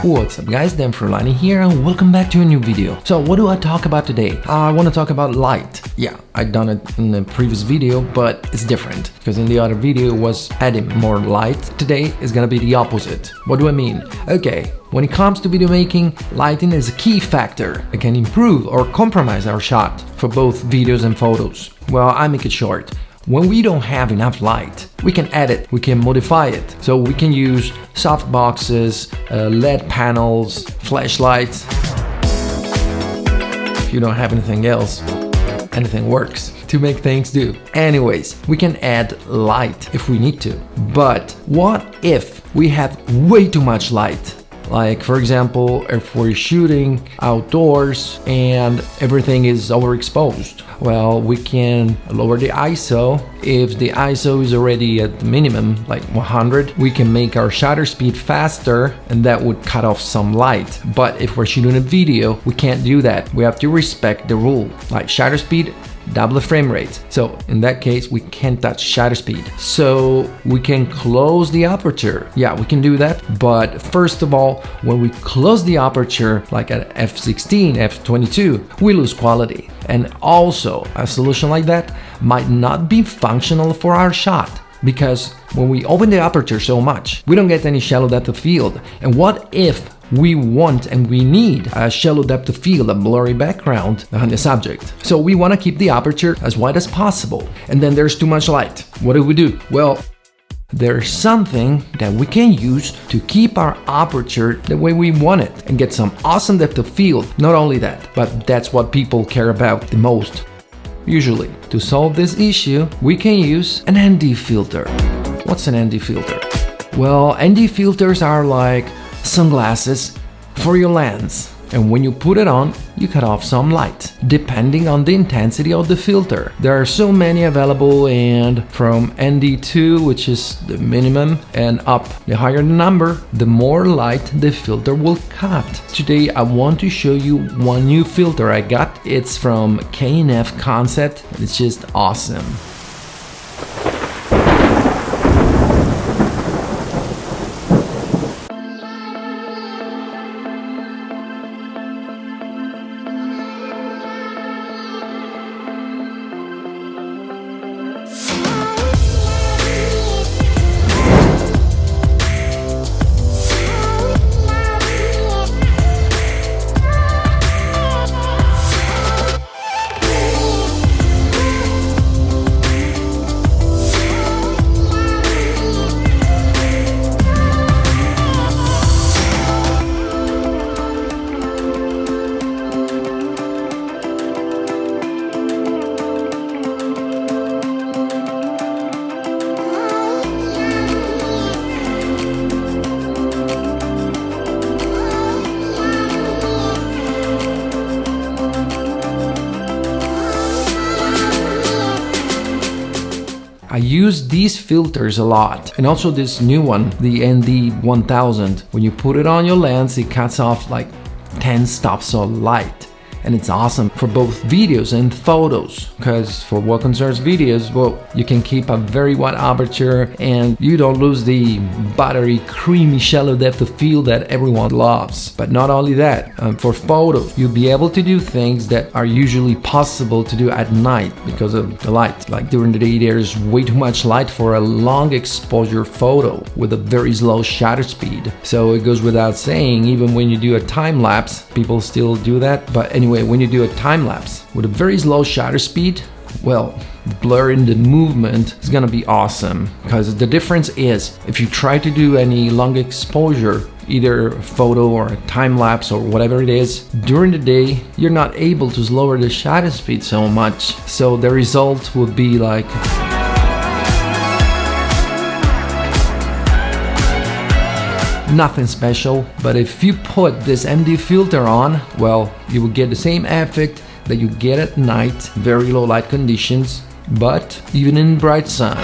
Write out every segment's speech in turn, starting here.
What's up guys, Dan Frullani here and welcome back to a new video. So what do I talk about today? I want to talk about light. Yeah, I done it in the previous video, but it's different because in the other video it was adding more light. Today is gonna be the opposite. What do I mean? Okay, when it comes to video making, lighting is a key factor that can improve or compromise our shot for both videos and photos. Well, I make it short. When we don't have enough light, we can add it, we can modify it. So we can use softboxes, LED panels, flashlights. If you don't have anything else, anything works to make things do. Anyways, we can add light if we need to. But what if we have way too much light? Like for example, if we're shooting outdoors and everything is overexposed, well, we can lower the ISO. If the ISO is already at the minimum, like 100, we can make our shutter speed faster and that would cut off some light. But if we're shooting a video, we can't do that. We have to respect the rule, like shutter speed, double the frame rate. So in that case, we can't touch shutter speed. So we can close the aperture. Yeah, we can do that. But first of all, when we close the aperture, like at f16, f22, we lose quality. And also a solution like that might not be functional for our shot, because when we open the aperture so much, we don't get any shallow depth of field. And what if we want and we need a shallow depth of field, a blurry background on the subject? So we want to keep the aperture as wide as possible, and then there's too much light. What do we do? Well, there's something that we can use to keep our aperture the way we want it and get some awesome depth of field. Not only that, but that's what people care about the most. Usually, to solve this issue, we can use an ND filter. What's an ND filter? Well, ND filters are like sunglasses for your lens. And when you put it on, you cut off some light, depending on the intensity of the filter. There are so many available, and from ND2, which is the minimum, and up, the higher the number, the more light the filter will cut. Today I want to show you one new filter I got. It's from kfconcept. It's just awesome. I use these filters a lot, and also this new one, the ND1000. When you put it on your lens, it cuts off like 10 stops of light. And it's awesome for both videos and photos, because for what concerns videos, well, you can keep a very wide aperture and you don't lose the buttery, creamy, shallow depth of field that everyone loves. But not only that, for photos, you'll be able to do things that are usually possible to do at night because of the light. Like during the day, there's way too much light for a long exposure photo with a very slow shutter speed. So it goes without saying, even when you do a time lapse, people still do that. But anyway, when you do a time lapse with a very slow shutter speed, well, the blur in the movement is gonna be awesome, because the difference is if you try to do any long exposure, either a photo or a time lapse or whatever it is, during the day you're not able to lower the shutter speed so much, so the result would be like nothing special. But if you put this ND filter on, well, you will get the same effect that you get at night, very low light conditions, but even in bright sun.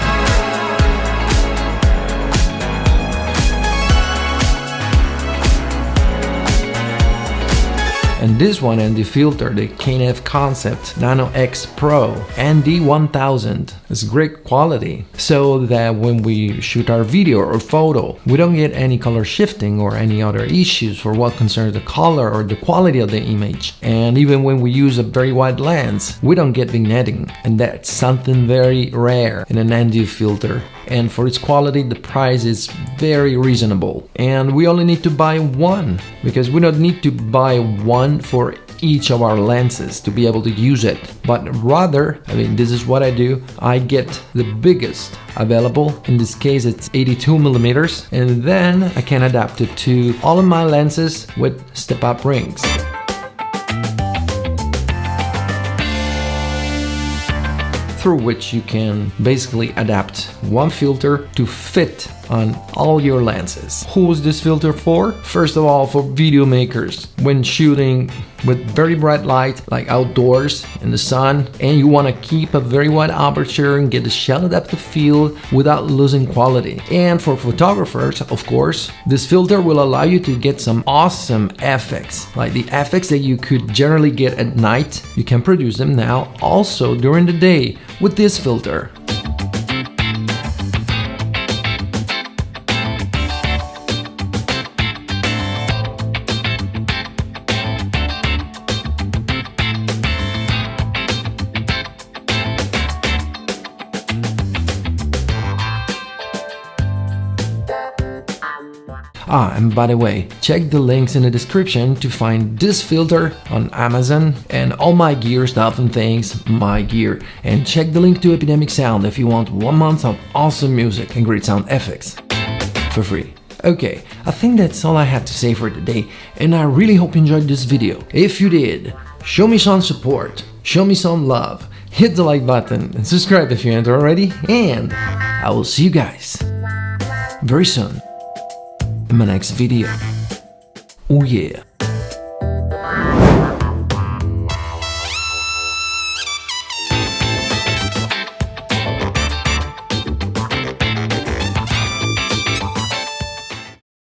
And this one ND filter, the kfconcept Nano-X Pro ND1000, is great quality, so that when we shoot our video or photo, we don't get any color shifting or any other issues for what concerns the color or the quality of the image. And even when we use a very wide lens, we don't get vignetting, and that's something very rare in an ND filter. And for its quality, the price is very reasonable. And we only need to buy one, because we don't need to buy one for each of our lenses to be able to use it, but rather, this is what I do, I get the biggest available. In this case it's 82 millimeters, and then I can adapt it to all of my lenses with step-up rings. Through which you can basically adapt one filter to fit on all your lenses. Who is this filter for? First of all, for video makers. When shooting with very bright light, like outdoors in the sun, and you want to keep a very wide aperture and get the shallow depth of field without losing quality. And for photographers, of course, this filter will allow you to get some awesome effects, like the effects that you could generally get at night. You can produce them now also during the day with this filter. And by the way, check the links in the description to find this filter on Amazon and all my gear stuff and things, my gear. And check the link to Epidemic Sound if you want 1 month of awesome music and great sound effects for free. Okay, I think that's all I had to say for today, and I really hope you enjoyed this video. If you did, show me some support, show me some love, hit the like button and subscribe if you aren't already, and I will see you guys very soon in my next video. Oh yeah.